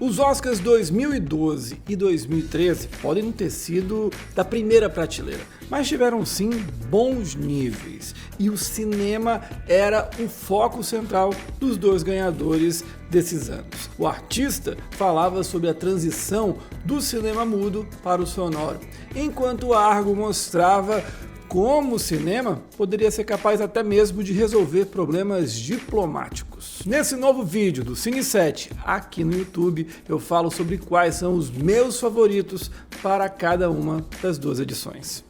Os Oscars 2012 e 2013 podem não ter sido da primeira prateleira, mas tiveram sim bons níveis, e o cinema era o foco central dos dois ganhadores desses anos. O Artista falava sobre a transição do cinema mudo para o sonoro, enquanto Argo mostrava como o cinema poderia ser capaz até mesmo de resolver problemas diplomáticos. Nesse novo vídeo do Cine7 aqui no YouTube, eu falo sobre quais são os meus favoritos para cada uma das duas edições.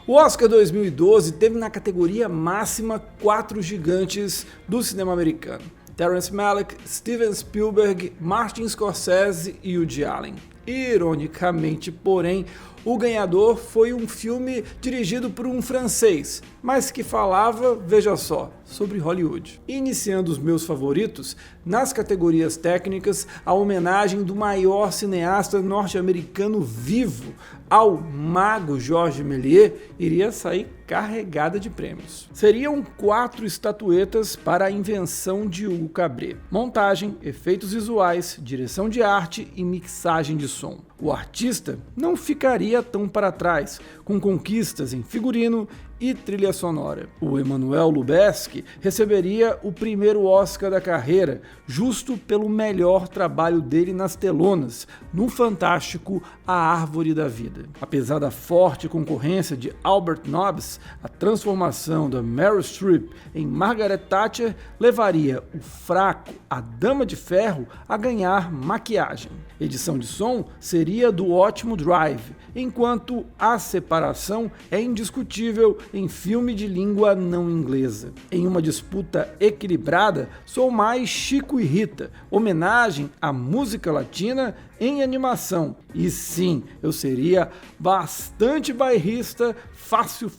O Oscar 2012 teve na categoria máxima 4 gigantes do cinema americano: Terrence Malick, Steven Spielberg, Martin Scorsese e Woody Allen. Ironicamente, porém, o ganhador foi um filme dirigido por um francês, mas que falava, veja só, sobre Hollywood. Iniciando os meus favoritos, nas categorias técnicas, a homenagem do maior cineasta norte-americano vivo ao mago Georges Méliès iria sair carregada de prêmios. Seriam 4 estatuetas para a invenção de Hugo Cabret: montagem, efeitos visuais, direção de arte e mixagem de som. O Artista não ficaria tão para trás, com conquistas em figurino e trilha sonora. O Emmanuel Lubezki receberia o primeiro Oscar da carreira, justo pelo melhor trabalho dele nas telonas, no fantástico A Árvore da Vida. Apesar da forte concorrência de Albert Nobbs, a transformação da Meryl Streep em Margaret Thatcher levaria o fraco A Dama de Ferro a ganhar maquiagem. Edição de som seria do ótimo Drive, enquanto A Separação é indiscutível em filme de língua não inglesa. Em uma disputa equilibrada, sou mais Chico e Rita, homenagem à música latina em animação. E sim, eu seria bastante bairrista fácil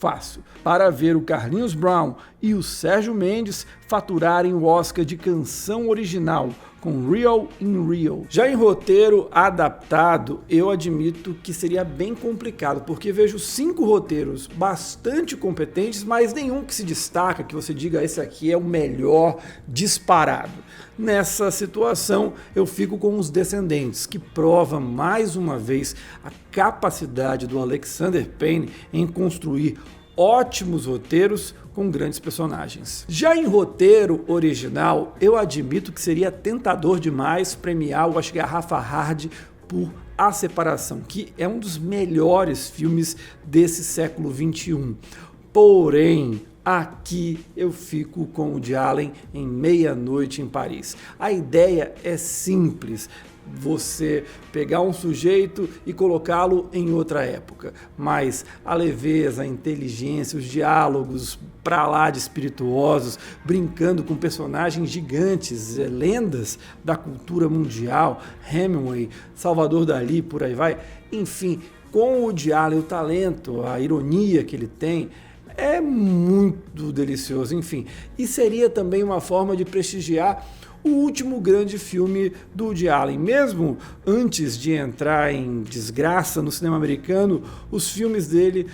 para ver o Carlinhos Brown e o Sérgio Mendes faturarem o Oscar de canção original com Real in Rio. Já em roteiro adaptado, eu admito que seria bem complicado, porque vejo 5 roteiros bastante competentes, mas nenhum que se destaca, que você diga esse aqui é o melhor disparado. Nessa situação, eu fico com Os Descendentes, que prova mais uma vez a capacidade do Alexander Payne em construir ótimos roteiros com grandes personagens. Já em roteiro original, eu admito que seria tentador demais premiar o Oscar Garrafa Hard por A Separação, que é um dos melhores filmes desse século XXI. Porém, aqui eu fico com o Woody Allen em Meia-Noite em Paris. A ideia é simples: você pegar um sujeito e colocá-lo em outra época, mas a leveza, a inteligência, os diálogos pra lá de espirituosos, brincando com personagens gigantes, lendas da cultura mundial, Hemingway, Salvador Dalí, por aí vai. Enfim, com o Woody Allen, o talento, a ironia que ele tem, é muito delicioso, enfim. E seria também uma forma de prestigiar o último grande filme do Woody Allen. Mesmo antes de entrar em desgraça no cinema americano, os filmes dele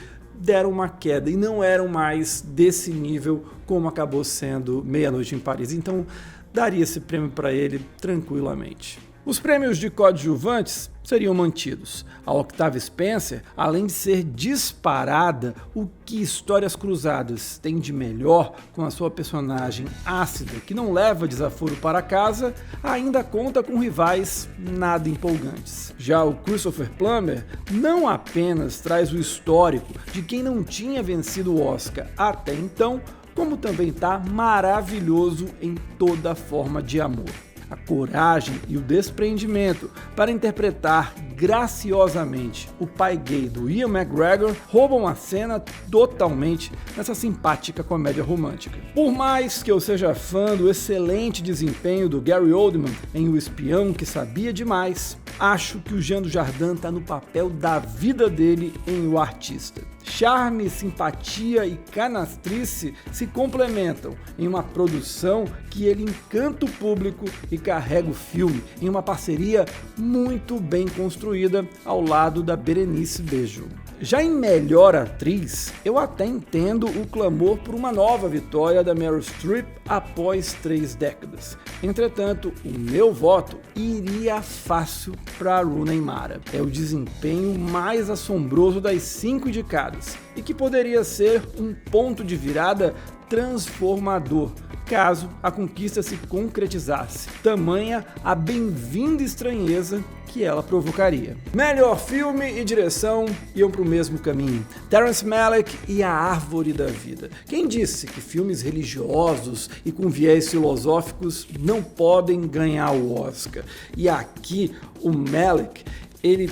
deram uma queda e não eram mais desse nível como acabou sendo Meia-Noite em Paris. Então, daria esse prêmio para ele tranquilamente. Os prêmios de coadjuvantes seriam mantidos. A Octavia Spencer, além de ser disparada o que Histórias Cruzadas tem de melhor com a sua personagem ácida, que não leva desaforo para casa, ainda conta com rivais nada empolgantes. Já o Christopher Plummer não apenas traz o histórico de quem não tinha vencido o Oscar até então, como também está maravilhoso em toda forma de amor. A coragem e o desprendimento para interpretar graciosamente o pai gay do Ian McGregor roubam a cena totalmente nessa simpática comédia romântica. Por mais que eu seja fã do excelente desempenho do Gary Oldman em O Espião que Sabia Demais, acho que o Jean Dujardin está no papel da vida dele em O Artista. Charme, simpatia e canastrice se complementam em uma produção que ele encanta o público e carrega o filme em uma parceria muito bem construída. construída ao lado da Berenice Bejo. Já em melhor atriz, eu até entendo o clamor por uma nova vitória da Meryl Streep após 3 décadas. Entretanto, o meu voto iria fácil para Rooney Mara. É o desempenho mais assombroso das 5 indicadas e que poderia ser um ponto de virada transformador, caso a conquista se concretizasse. Tamanha a bem-vinda estranheza que ela provocaria. Melhor filme e direção iam para o mesmo caminho. Terrence Malick e A Árvore da Vida. Quem disse que filmes religiosos e com viés filosóficos não podem ganhar o Oscar? E aqui o Malick, ele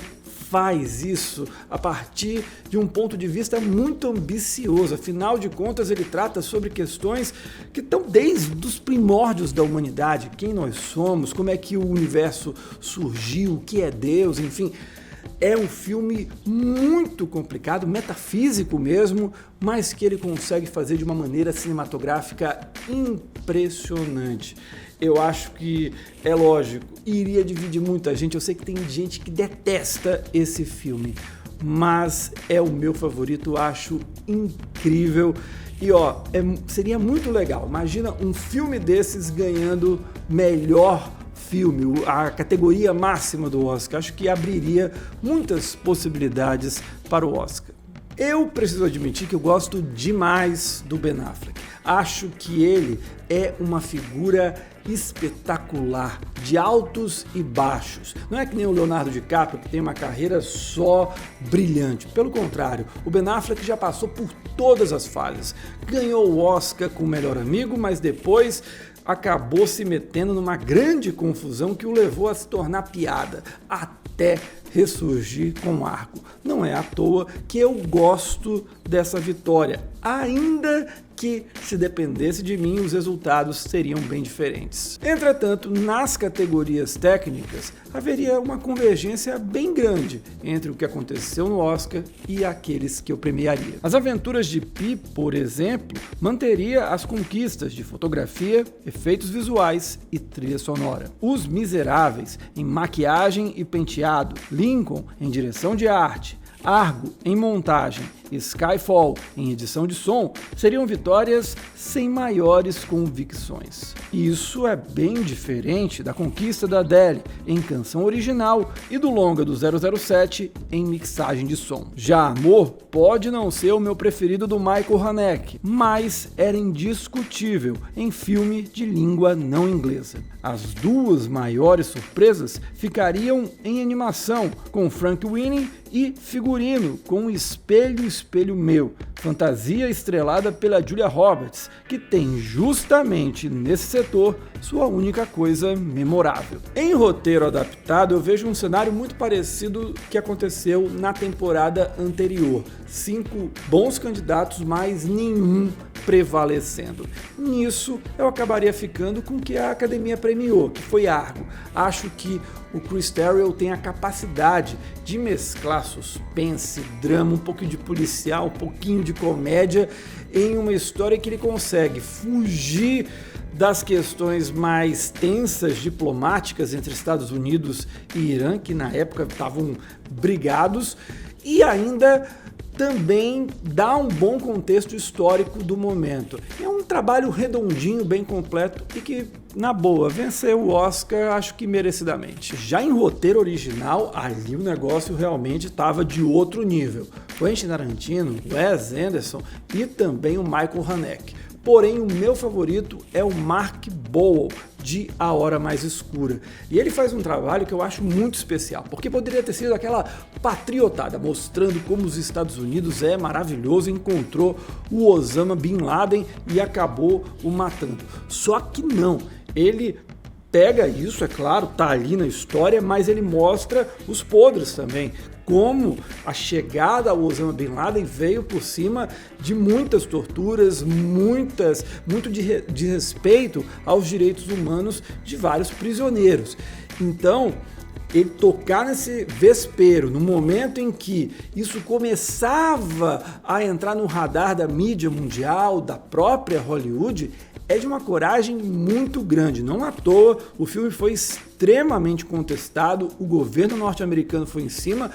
faz isso a partir de um ponto de vista muito ambicioso. Afinal de contas, ele trata sobre questões que estão desde os primórdios da humanidade. Quem nós somos, como é que o universo surgiu, o que é Deus, enfim. É um filme muito complicado, metafísico mesmo, mas que ele consegue fazer de uma maneira cinematográfica impressionante. Eu acho que, é lógico, iria dividir muita gente. Eu sei que tem gente que detesta esse filme, mas é o meu favorito, acho incrível. E seria muito legal. Imagina um filme desses ganhando melhor filme, a categoria máxima do Oscar. Acho que abriria muitas possibilidades para o Oscar. Eu preciso admitir que eu gosto demais do Ben Affleck. Acho que ele é uma figura espetacular, de altos e baixos. Não é que nem o Leonardo DiCaprio, que tem uma carreira só brilhante. Pelo contrário, o Ben Affleck já passou por todas as fases. Ganhou o Oscar com o Melhor Amigo, mas depois acabou se metendo numa grande confusão que o levou a se tornar piada, até ressurgir com Argo. Não é à toa que eu gosto dessa vitória, ainda que, se dependesse de mim, os resultados seriam bem diferentes. Entretanto, nas categorias técnicas, haveria uma convergência bem grande entre o que aconteceu no Oscar e aqueles que eu premiaria. As Aventuras de Pi, por exemplo, manteria as conquistas de fotografia, efeitos visuais e trilha sonora. Os Miseráveis, em maquiagem e penteado, Lincoln, em direção de arte, Argo, em montagem, e Skyfall, em edição de som, seriam vitórias sem maiores convicções. Isso é bem diferente da conquista da Adele em canção original e do longa do 007 em mixagem de som. Já Amor pode não ser o meu preferido do Michael Haneke, mas era indiscutível em filme de língua não inglesa. As duas maiores surpresas ficariam em animação, com Frank Winnie, e figurino, com Espelho, Espelho Meu, fantasia estrelada pela Julia Roberts, que tem justamente nesse setor sua única coisa memorável. Em roteiro adaptado, eu vejo um cenário muito parecido que aconteceu na temporada anterior. 5 bons candidatos, mas nenhum prevalecendo. Nisso, eu acabaria ficando com o que a academia premiou, que foi Argo. Acho que o Chris Terrio tem a capacidade de mesclar suspense, drama, um pouquinho de policial, um pouquinho de comédia em uma história que ele consegue fugir das questões mais tensas diplomáticas entre Estados Unidos e Irã, que na época estavam brigados, e ainda também dá um bom contexto histórico do momento. É um trabalho redondinho, bem completo e que, na boa, venceu o Oscar, acho que merecidamente. Já em roteiro original, ali o negócio realmente estava de outro nível. Quentin Tarantino, Wes Anderson e também o Michael Haneke. Porém, o meu favorito é o Mark Boal, de A Hora Mais Escura. E ele faz um trabalho que eu acho muito especial, porque poderia ter sido aquela patriotada, mostrando como os Estados Unidos é maravilhoso, encontrou o Osama Bin Laden e acabou o matando. Só que não, ele pega isso, é claro, tá ali na história, mas ele mostra os podres também. Como a chegada ao Osama Bin Laden veio por cima de muitas torturas, muito de respeito aos direitos humanos de vários prisioneiros. Então, ele tocar nesse vespeiro, no momento em que isso começava a entrar no radar da mídia mundial, da própria Hollywood, é de uma coragem muito grande. Não à toa, o filme foi extremamente contestado, o governo norte-americano foi em cima,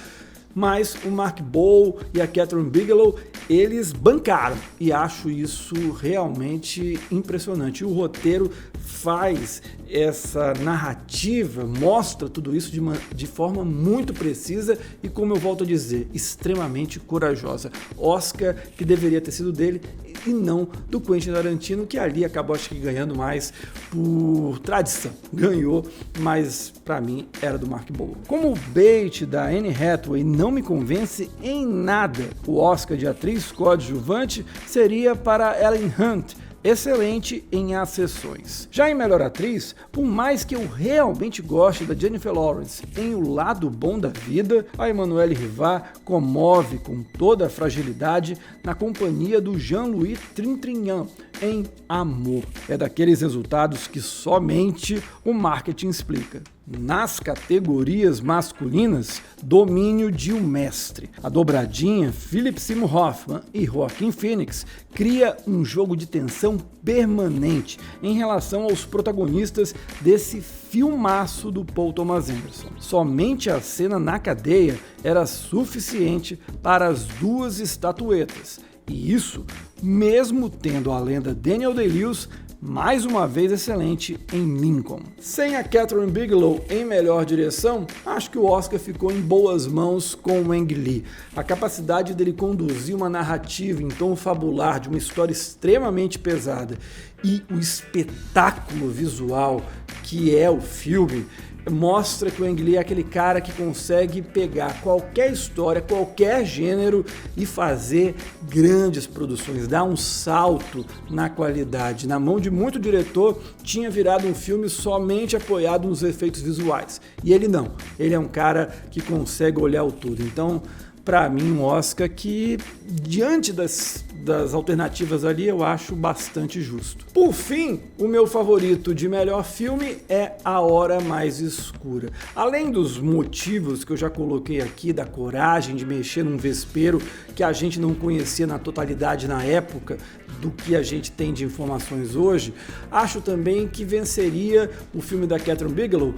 mas o Mark Boal e a Kathryn Bigelow, eles bancaram, e acho isso realmente impressionante. O roteiro faz essa narrativa, mostra tudo isso de forma muito precisa e, como eu volto a dizer, extremamente corajosa. Oscar que deveria ter sido dele e não do Quentin Tarantino, que ali acabou acho que ganhando mais por tradição. Ganhou, mas para mim era do Mark Boal. Como o bait da Anne Hathaway não me convence em nada, o Oscar de atriz coadjuvante seria para Ellen Hunt, excelente em As Sessões. Já em Melhor Atriz, por mais que eu realmente goste da Jennifer Lawrence em O Lado Bom da Vida, a Emmanuelle Rivat comove com toda a fragilidade na companhia do Jean-Louis Trintignant em Amor. É daqueles resultados que somente o marketing explica. Nas categorias masculinas, domínio de um mestre. A dobradinha Philip Seymour Hoffman e Joaquin Phoenix cria um jogo de tensão permanente em relação aos protagonistas desse filmaço do Paul Thomas Anderson. Somente a cena na cadeia era suficiente para as duas estatuetas. E isso, mesmo tendo a lenda Daniel Day-Lewis mais uma vez excelente em Lincoln. Sem a Kathryn Bigelow em melhor direção, acho que o Oscar ficou em boas mãos com o Ang Lee. A capacidade dele conduzir uma narrativa em tom fabular de uma história extremamente pesada e o espetáculo visual que é o filme mostra que o Ang Lee é aquele cara que consegue pegar qualquer história, qualquer gênero e fazer grandes produções, dar um salto na qualidade. Na mão de muito diretor, tinha virado um filme somente apoiado nos efeitos visuais. E ele não, ele é um cara que consegue olhar o todo. Então, para mim, um Oscar que, diante das alternativas ali, eu acho bastante justo. Por fim, o meu favorito de melhor filme é A Hora Mais Escura. Além dos motivos que eu já coloquei aqui, da coragem de mexer num vespeiro que a gente não conhecia na totalidade na época do que a gente tem de informações hoje, acho também que venceria o filme da Kathryn Bigelow,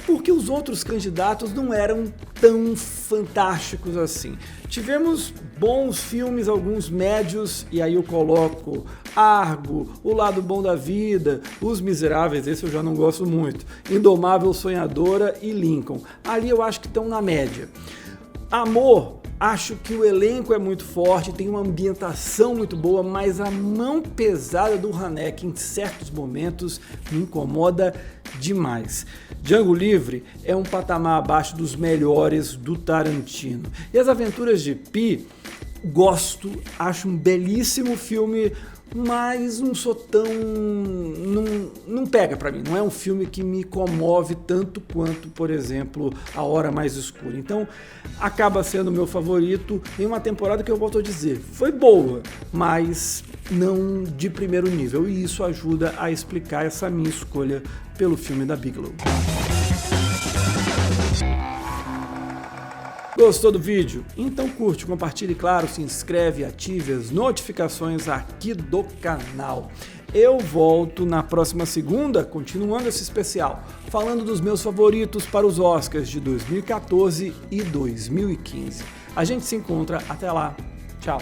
porque os outros candidatos não eram tão fantásticos assim. Tivemos bons filmes, alguns médios, e aí eu coloco Argo, O Lado Bom da Vida, Os Miseráveis, esse eu já não gosto muito, Indomável Sonhadora e Lincoln. Ali eu acho que estão na média. Amor, acho que o elenco é muito forte, tem uma ambientação muito boa, mas a mão pesada do Haneke em certos momentos me incomoda demais. Django Livre é um patamar abaixo dos melhores do Tarantino. E As Aventuras de Pi, gosto, acho um belíssimo filme, mas não sou tão... não pega pra mim, não é um filme que me comove tanto quanto, por exemplo, A Hora Mais Escura. Então, acaba sendo o meu favorito em uma temporada que eu volto a dizer, foi boa, mas não de primeiro nível, e isso ajuda a explicar essa minha escolha pelo filme da Bigelow. Gostou do vídeo? Então curte, compartilhe, claro, se inscreve e ative as notificações aqui do canal. Eu volto na próxima segunda, continuando esse especial, falando dos meus favoritos para os Oscars de 2014 e 2015. A gente se encontra, até lá, tchau!